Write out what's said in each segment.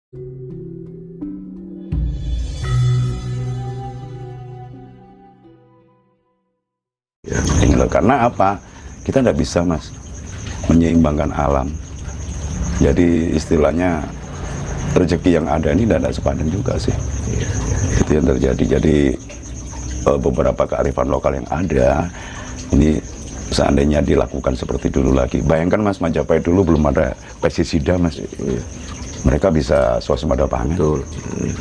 Ya, ini loh, karena apa? Kita tidak bisa mas menyeimbangkan alam. Jadi istilahnya rezeki yang ada ini tidak sepadan juga sih. Ya. Itu yang terjadi. Jadi beberapa kearifan lokal yang ada ini seandainya dilakukan seperti dulu lagi. Bayangkan mas, Majapahit dulu belum ada pestisida mas. Ya. Mereka bisa swasembada pangan. Betul.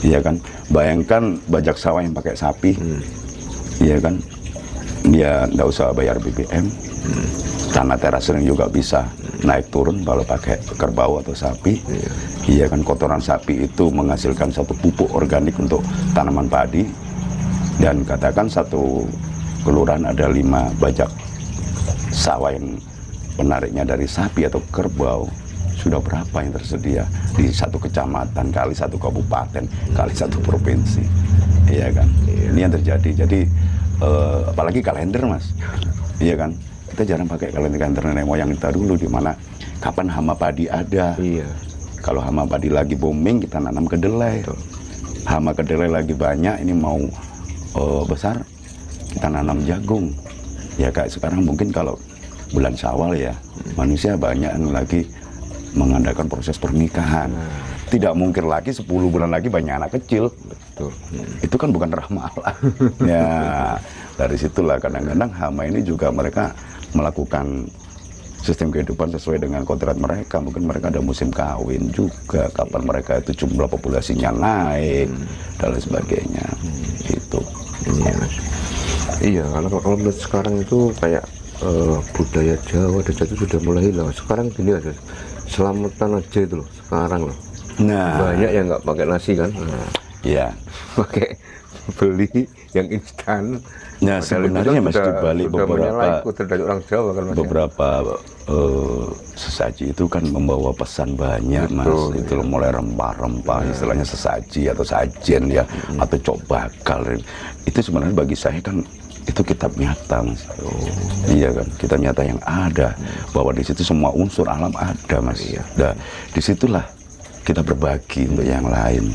Iya kan. Bayangkan bajak sawah yang pakai sapi. Iya kan. Dia nggak usah bayar BBM. Tanah terasering juga bisa naik turun kalau pakai kerbau atau sapi. Iya kan, kotoran sapi itu menghasilkan satu pupuk organik untuk tanaman padi. Dan katakan satu kelurahan ada 5 bajak sawah yang penariknya dari sapi atau kerbau. Sudah berapa yang tersedia di satu kecamatan, kali satu kabupaten, kali satu provinsi. Iya kan. Ini yang terjadi. Jadi apalagi kalender mas, iya kan, kita jarang pakai kalender nenek moyang kita dulu, di mana kapan hama padi ada. Iya. Kalau hama padi lagi booming, kita nanam kedelai. Hama kedelai lagi banyak, ini mau besar, kita nanam jagung. Ya kayak sekarang mungkin kalau bulan Syawal ya, manusia banyak yang lagi mengadakan proses pernikahan. Tidak mungkin lagi 10 bulan lagi banyak anak kecil. Betul. Itu kan bukan rahmat Allah. Ya, dari situlah kadang-kadang hama ini juga mereka melakukan sistem kehidupan sesuai dengan kodrat mereka. Mungkin mereka ada musim kawin juga, kapan mereka itu jumlah populasinya naik dan lain sebagainya. Itu. Iya, mas. Iya, kalau menurut sekarang itu kayak budaya Jawa dan Jati sudah mulai hilang. Sekarang gini aja, selamatan aja itu loh sekarang loh. Nah, Banyak yang nggak pakai nasi kan, ya. pakai beli yang instan. Nah, Padahal sebenarnya itu kan masih dibalik dari orang Jawa kan mas. beberapa sesaji itu kan membawa pesan banyak. Betul, mas. Itu iya. mulai rempah-rempah, istilahnya sesaji atau sajen ya, atau cok bakal. Itu sebenarnya bagi saya kan itu kitab nyata mas. Iya kan, kitab nyata yang ada bahwa di situ semua unsur alam ada mas. Nah, disitulah kita berbagi untuk yang lain.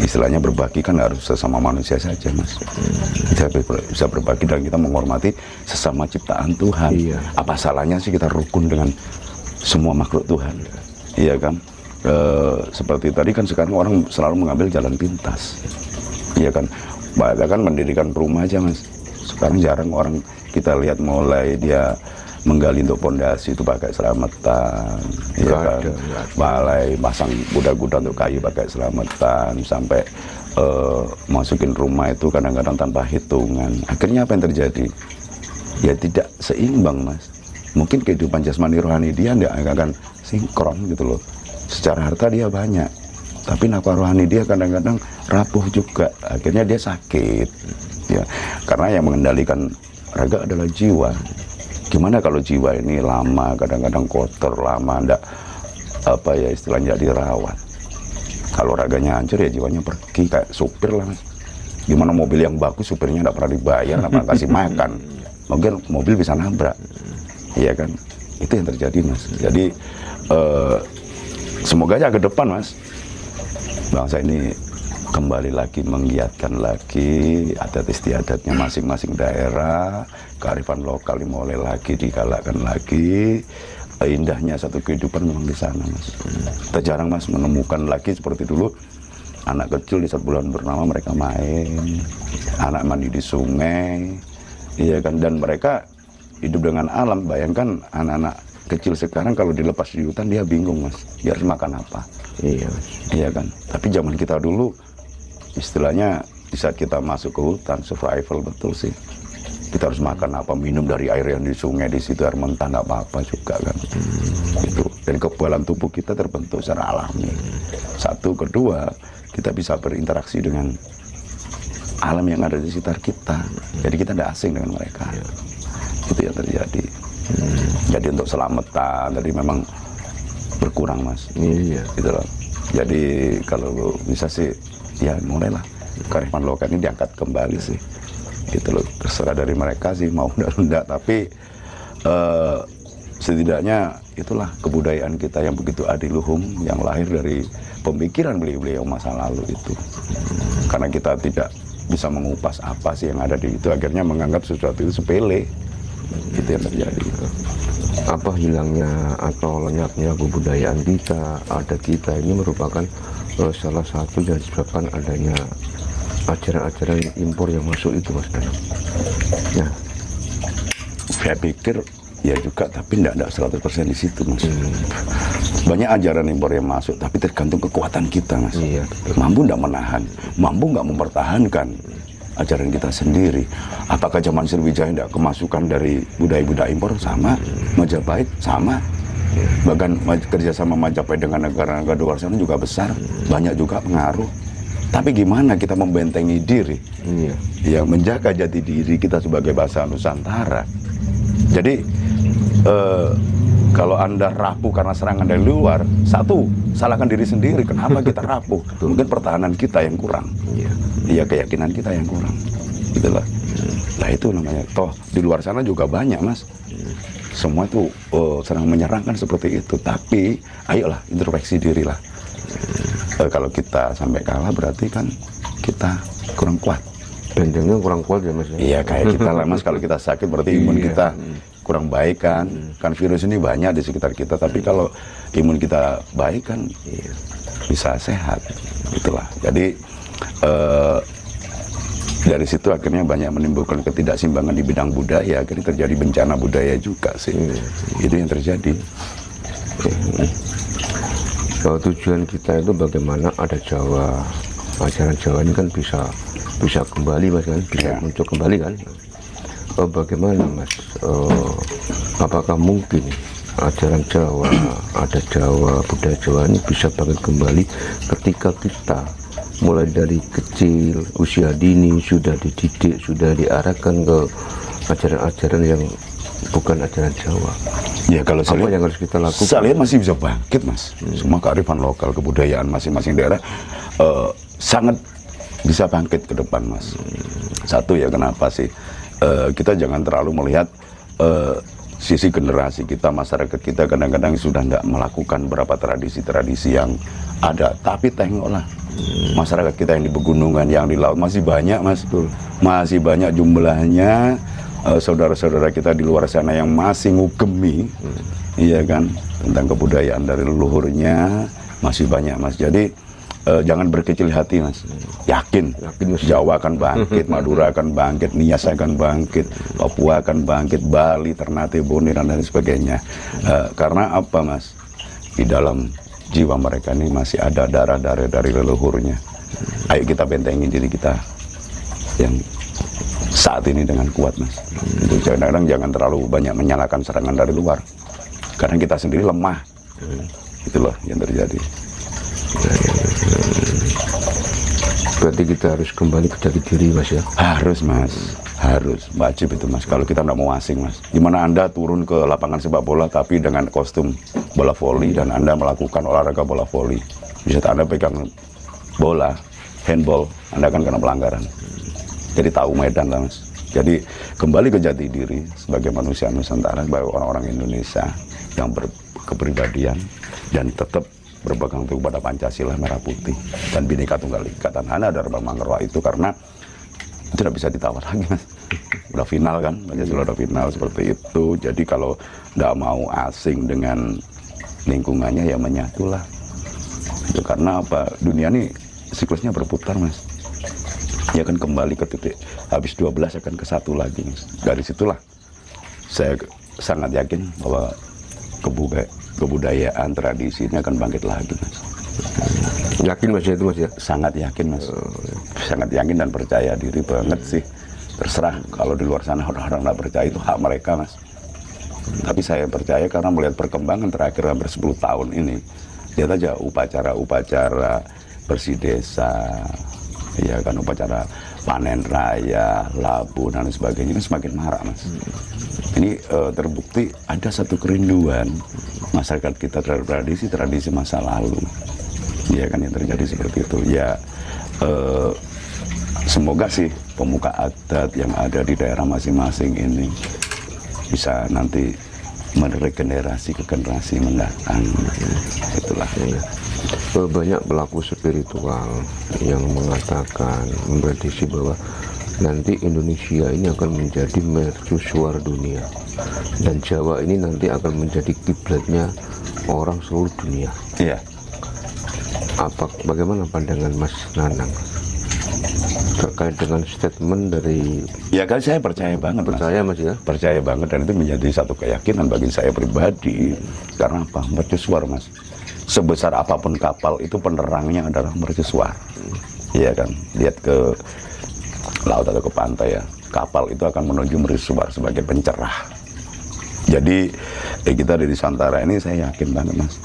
Istilahnya berbagi kan harus sesama manusia saja mas. Kita bisa berbagi dan kita menghormati sesama ciptaan Tuhan. Iya. Apa salahnya sih kita rukun dengan semua makhluk Tuhan? Iya kan. Seperti tadi kan sekarang orang selalu mengambil jalan pintas. Iya kan. Bahkan mendirikan rumah aja mas. Sekarang jarang orang kita lihat mulai dia menggali untuk pondasi itu pakai selamatan, ya kan? Balai pasang kuda-kuda untuk kayu pakai selamatan, sampai masukin rumah itu kadang-kadang tanpa hitungan. Akhirnya apa yang terjadi? Ya tidak seimbang mas. Mungkin kehidupan jasmani rohani dia tidak akan sinkron gitu loh. Secara harta dia banyak, tapi nafkah rohani dia kadang-kadang rapuh juga. Akhirnya dia sakit, ya. Karena yang mengendalikan raga adalah jiwa. Gimana kalau jiwa ini lama, kadang-kadang kotor, lama, ndak apa ya istilahnya dirawat. Kalau raganya hancur ya jiwanya pergi, kayak supir lah mas. Gimana mobil yang bagus supirnya ndak pernah dibayar, ndak pernah kasih makan, mungkin mobil bisa nabrak, iya kan? Itu yang terjadi mas. Jadi semoga aja ke depan mas, bangsa ini kembali lagi menggiatkan lagi adat istiadatnya masing-masing daerah, kearifan lokal mulai lagi digalakkan lagi. Indahnya satu kehidupan memang di sana mas. Kita jarang mas menemukan lagi seperti dulu anak kecil di 1 bulan purnama mereka main, anak mandi di sungai, iya kan, dan mereka hidup dengan alam. Bayangkan anak-anak kecil sekarang kalau dilepas di hutan dia bingung mas, dia harus makan apa. Iya kan, tapi zaman kita dulu istilahnya di saat kita masuk ke hutan survival betul sih. Kita harus makan apa, minum dari air yang di sungai, di situ air mentah nggak apa-apa juga kan. Gitu. Dan kekebalan tubuh kita terbentuk secara alami. Satu, kedua, kita bisa berinteraksi dengan alam yang ada di sekitar kita. Jadi kita tidak asing dengan mereka. Itu yang terjadi. Jadi untuk selamatan tadi memang berkurang mas. Iya. Gitu loh. Jadi kalau bisa sih ya mulailah kearifan lokal ini diangkat kembali sih. Gitu loh. Terserah dari mereka sih mau enggak, tapi setidaknya itulah kebudayaan kita yang begitu adiluhung, yang lahir dari pemikiran beliau-beliau masa lalu itu. Karena kita tidak bisa mengupas apa sih yang ada di itu, akhirnya menganggap sesuatu itu sepele. Itu yang terjadi. Apa hilangnya atau lenyapnya kebudayaan kita, adat kita ini merupakan salah satu yang disebabkan adanya ajaran-ajaran impor yang masuk itu, Mas Danang. Ya, saya pikir ya juga, tapi tidak 100% di situ, Mas. Banyak ajaran impor yang masuk, tapi tergantung kekuatan kita, Mas. Iya, betul. Mampu tidak menahan, mampu nggak mempertahankan ajaran kita sendiri. Apakah zaman Sriwijaya tidak kemasukan dari budaya-budaya impor? Sama. Majapahit sama. Bahkan kerjasama Majapahit dengan negara-negara luar sana juga besar, banyak juga pengaruh. Tapi gimana kita membentengi diri, yang menjaga jati diri kita sebagai bangsa Nusantara. Jadi kalau Anda rapuh karena serangan dari luar, satu, salahkan diri sendiri. Kenapa kita rapuh? Mungkin pertahanan kita yang kurang, iya, keyakinan kita yang kurang, gitulah. Nah itu namanya. Toh di luar sana juga banyak, Mas. Semua itu serang menyerang kan seperti itu. Tapi ayolah introspeksi diri lah. Kalau kita sampai kalah berarti kan kita kurang kuat. Bentengnya kurang kuat ya, Mas. Iya, kayak kita lah, Mas. Kalau kita sakit berarti imun kita kurang baik kan. Kan virus ini banyak di sekitar kita. Tapi kalau imun kita baik kan bisa sehat. Itulah. Jadi dari situ akhirnya banyak menimbulkan ketidakseimbangan di bidang budaya. Akhirnya terjadi bencana budaya juga sih. Itu yang terjadi. Kalau tujuan kita itu bagaimana ada Jawa, ajaran Jawa ini kan bisa kembali, Mas, kan, bisa muncul kembali kan. Bagaimana, Mas? Apakah mungkin ajaran Jawa, adat Jawa, budaya Jawa ini bisa bangkit kembali ketika kita mulai dari kecil, usia dini sudah dididik, sudah diarahkan ke ajaran-ajaran yang bukan ajaran Jawa? Ya kalau saya lihat, yang harus kita lakukan? Saya lihat masih bisa bangkit, Mas. Semua kearifan lokal, kebudayaan masing-masing daerah sangat bisa bangkit ke depan, Mas. Satu ya, kenapa sih? Kita jangan terlalu melihat sisi generasi kita, masyarakat kita kadang-kadang sudah tidak melakukan beberapa tradisi-tradisi yang ada. Tapi tengoklah, masyarakat kita yang di pegunungan, yang di laut masih banyak, Mas. Masih banyak jumlahnya. Saudara-saudara kita di luar sana yang masih ngugemi, iya kan, tentang kebudayaan dari leluhurnya masih banyak, Mas. Jadi jangan berkecil hati, Mas. Yakin Jawa akan bangkit, Madura akan bangkit, Nias akan bangkit, Papua akan bangkit, Bali, Ternate, Bone dan lain sebagainya. Karena apa, Mas? Di dalam jiwa mereka ini masih ada darah-darah dari leluhurnya. Ayo kita bentengin diri kita yang saat ini dengan kuat, Mas. Itu kadang-kadang jangan terlalu banyak menyalahkan serangan dari luar, karena kita sendiri lemah. Itu loh yang terjadi. Berarti kita harus kembali ke jati diri, Mas, ya? Harus, Mas. Harus, wajib itu, Mas. Kalau kita nggak mau asing, Mas. Gimana Anda turun ke lapangan sepak bola tapi dengan kostum bola voli dan Anda melakukan olahraga bola voli, bisa Anda pegang bola handball, Anda akan kena pelanggaran. Jadi tahu medan lah, Mas. Jadi kembali ke jati diri sebagai manusia Nusantara, sebagai orang-orang Indonesia yang berkepribadian dan tetap berpegang teguh pada Pancasila, Merah Putih dan Bhinneka Tunggal Ika dan Hana Dharma Mangkarwa itu, karena tidak bisa ditawar lagi, Mas. Udah final kan, Pancasila udah final seperti itu. Jadi kalau tidak mau asing dengan lingkungannya ya menyatulah. Itu karena apa? Dunia ini siklusnya berputar, Mas. Ya kan kembali ke titik, habis 12 akan ke 1 lagi, Mas. Dari situlah saya sangat yakin bahwa kebudayaan tradisi ini akan bangkit lagi, Mas. Yakin, Mas, itu, Mas, ya? Sangat yakin, Mas. Sangat yakin dan percaya diri banget sih. Terserah kalau di luar sana orang-orang nggak percaya, itu hak mereka, Mas. Tapi saya percaya karena melihat perkembangan terakhir hampir 10 tahun ini. Lihat aja upacara-upacara bersih desa, ya kan, upacara panen raya, labu dan sebagainya, ini semakin marak, Mas. Ini terbukti ada satu kerinduan masyarakat kita terhadap tradisi masa lalu, ya kan, yang terjadi seperti itu. Ya semoga sih pemuka adat yang ada di daerah masing-masing ini bisa nanti meregenerasi ke generasi mendatang. Itulah. Ya. Banyak pelaku spiritual yang mengatakan, memprediksi bahwa nanti Indonesia ini akan menjadi mercusuar dunia, dan Jawa ini nanti akan menjadi kiblatnya orang seluruh dunia. Iya. Bagaimana pandangan Mas Nanang terkait dengan statement dari? Ya kan saya percaya banget, percaya Mas ya. Percaya banget, dan itu menjadi satu keyakinan bagi saya pribadi. Karena apa? Mercusuar, Mas. Sebesar apapun kapal itu penerangnya adalah mercusuar. Iya kan? Lihat ke laut atau ke pantai ya. Kapal itu akan menuju mercusuar sebagai pencerah. Jadi kita di Nusantara ini saya yakin banget, Mas.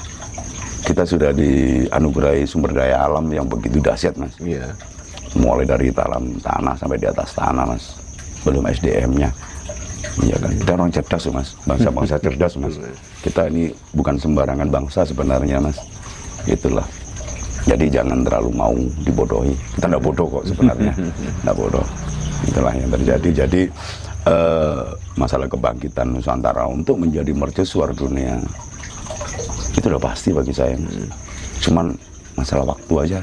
Kita sudah dianugerahi sumber daya alam yang begitu dahsyat, Mas. Iya. Mulai dari dalam tanah sampai di atas tanah, Mas. Belum SDM-nya. Iya kan. Kita orang cerdas, Mas. Bangsa-bangsa cerdas, Mas. Kita ini bukan sembarangan bangsa sebenarnya, Mas. Itulah. Jadi jangan terlalu mau dibodohi. Kita nggak bodoh kok sebenarnya. Nggak bodoh. Itulah yang terjadi. Jadi masalah kebangkitan Nusantara untuk menjadi mercusuar dunia itu udah pasti bagi saya. Cuman masalah waktu aja.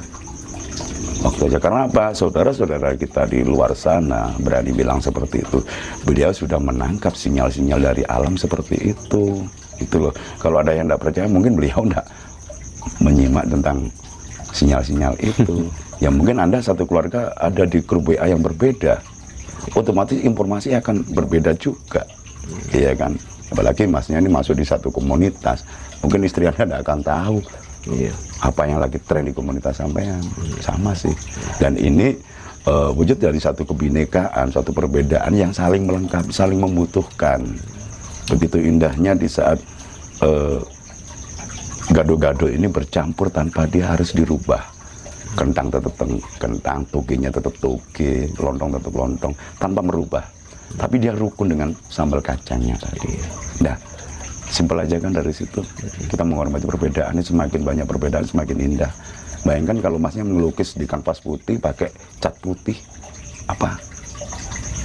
Waktu aja. Karena apa? Saudara-saudara kita di luar sana berani bilang seperti itu. Beliau sudah menangkap sinyal-sinyal dari alam seperti itu. Itu loh. Kalau ada yang tidak percaya, mungkin beliau tidak menyimak tentang sinyal-sinyal itu. Ya mungkin Anda satu keluarga ada di grup WA yang berbeda. Otomatis informasi akan berbeda juga. Iya kan? Apalagi Masnya ini masuk di satu komunitas. Mungkin istri Anda tidak akan tahu apa yang lagi tren di komunitas sampean. Sama sih. Dan ini wujud dari satu kebinekaan, satu perbedaan yang saling melengkapi, saling membutuhkan. Begitu indahnya di saat gado-gado ini bercampur tanpa dia harus dirubah. Kentang tetap kentang, toginya tetap toge, lontong tetap lontong, tanpa merubah. Tapi dia rukun dengan sambal kacangnya tadi. Nah, simpel aja kan dari situ. Kita menghormati perbedaan, semakin banyak perbedaan semakin indah. Bayangkan kalau Masnya melukis di kanvas putih pakai cat putih, apa?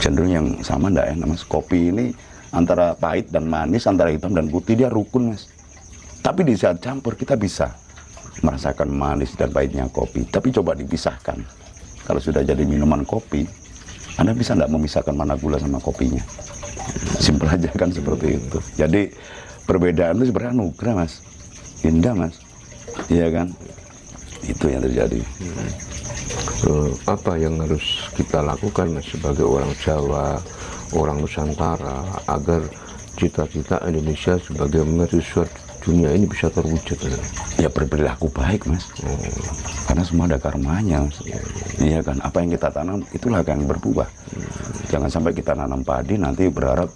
Cenderung yang sama enggak enak, Mas. Kopi ini antara pahit dan manis, antara hitam dan putih, dia rukun, Mas. Tapi di saat campur kita bisa merasakan manis dan pahitnya kopi. Tapi coba dipisahkan. Kalau sudah jadi minuman kopi, Anda bisa enggak memisahkan mana gula sama kopinya? Simpel aja kan seperti itu. Jadi perbedaan itu sebenarnya anugerah, Mas. Indah, Mas. Iya kan? Itu yang terjadi. Apa yang harus kita lakukan, Mas, sebagai orang Jawa, orang Nusantara, agar cita-cita Indonesia sebagai mercusuar dunia ini bisa terwujud? Ya berperilaku baik, Mas. Karena semua ada karmanya, Mas. Iya kan? Apa yang kita tanam itulah yang berbuah. Jangan sampai kita nanam padi nanti berharap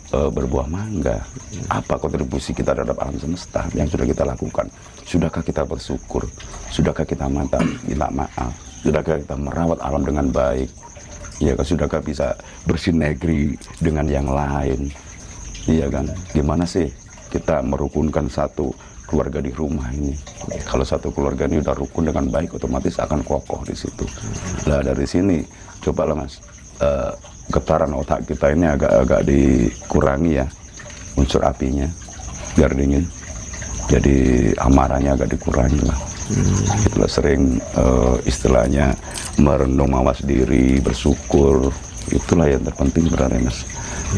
berbuah mangga. Apa kontribusi kita terhadap alam semesta yang sudah kita lakukan? Sudahkah kita bersyukur? Sudahkah kita minta maaf? Sudahkah kita merawat alam dengan baik? Ya kan? Sudahkah bisa bersinergi dengan yang lain? Iya kan? Gimana sih kita merukunkan satu keluarga di rumah ini? Kalau satu keluarga ini udah rukun dengan baik, otomatis akan kokoh di situ. Nah dari sini cobalah, Mas, getaran otak kita ini agak dikurangi ya, unsur apinya biar dingin. Jadi amarahnya agak dikurangi lah. Itulah sering istilahnya merenung mawas diri, bersyukur. Itulah yang terpenting sebenarnya, Mas.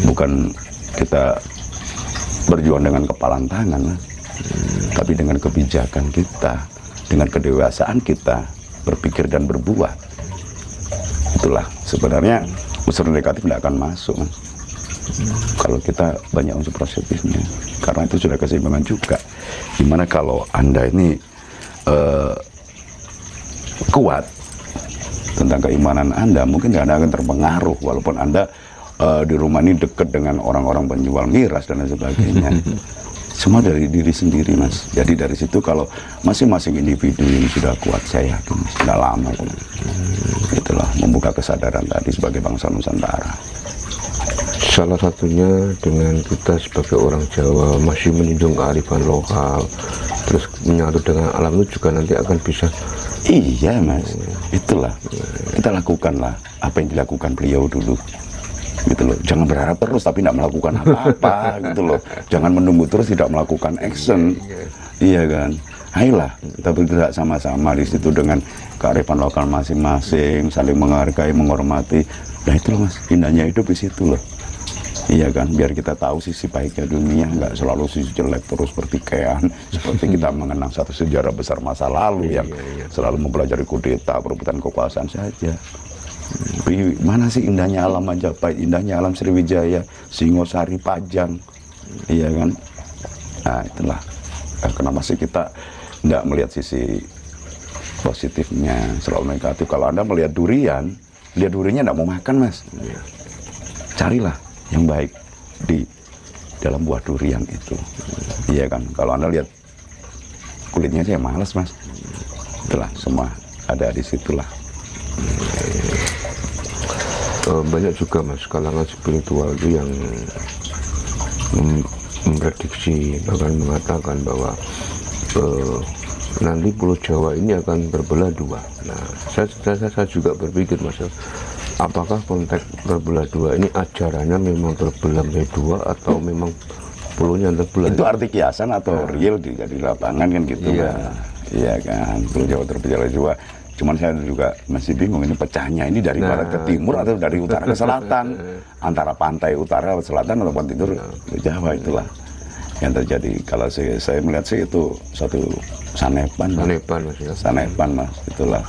Bukan kita berjuang dengan kepalan tangan, tapi dengan kebijakan kita, dengan kedewasaan kita berpikir dan berbuat. Itulah sebenarnya unsur negatif tidak akan masuk, Mas. Kalau kita banyak unsur positifnya, karena itu sudah keseimbangan juga. Gimana kalau Anda ini kuat tentang keimanan Anda, mungkin Anda akan terpengaruh walaupun Anda di rumah ini dekat dengan orang-orang penjual miras dan lain sebagainya. Semua dari diri sendiri, Mas. Jadi dari situ kalau masing-masing individu ini sudah kuat, saya yakin sudah lama kok. Itulah membuka kesadaran tadi sebagai bangsa Nusantara. Salah satunya dengan kita sebagai orang Jawa masih menjunjung kearifan lokal, terus menyatu dengan alam itu juga nanti akan bisa. Iya, Mas. Itulah kita lakukanlah apa yang dilakukan beliau dulu. gitu loh. Jangan berharap terus tapi tidak melakukan apa-apa gitu loh. Jangan menunggu terus tidak melakukan action. Iya kan. Ayolah kita bergerak sama-sama di situ dengan kearifan lokal masing-masing, saling menghargai, menghormati. Nah itu loh Mas, indahnya hidup di situ loh. Iya kan, biar kita tahu sisi baiknya dunia, nggak selalu sisi jelek terus pertikaian. Seperti kita mengenang satu sejarah besar masa lalu yang selalu mempelajari kudeta, perebutan kekuasaan saja. Mana sih indahnya alam Majapahit, indahnya alam Sriwijaya, Singosari, Pajang, iya kan? Nah itulah kenapa sih kita tidak melihat sisi positifnya, selalu negatif. Kalau Anda melihat durian, lihat duriannya tidak mau makan Mas. Carilah yang baik di dalam buah durian itu, iya kan? Kalau Anda lihat kulitnya saya malas Mas. Itulah semua ada di situlah. Banyak juga Mas kalangan spiritual itu yang memprediksi, bahkan mengatakan bahwa nanti Pulau Jawa ini akan berbelah dua. Nah, saya juga berpikir Mas, apakah konteks berbelah dua ini ajarannya memang terbelah menjadi dua atau memang pulaunya terbelah? Itu arti kiasan atau real di lapangan kan gitu kan? Iya kan, Pulau Jawa terbelah dua. Cuman saya juga masih bingung ini pecahnya ini dari barat ke timur atau dari utara ke selatan, antara pantai utara ke selatan atau pantai timur ke Jawa. Itulah yang terjadi. Kalau saya melihat sih itu satu sanepan, Sanepan Mas ya. Sanepan Mas, itulah.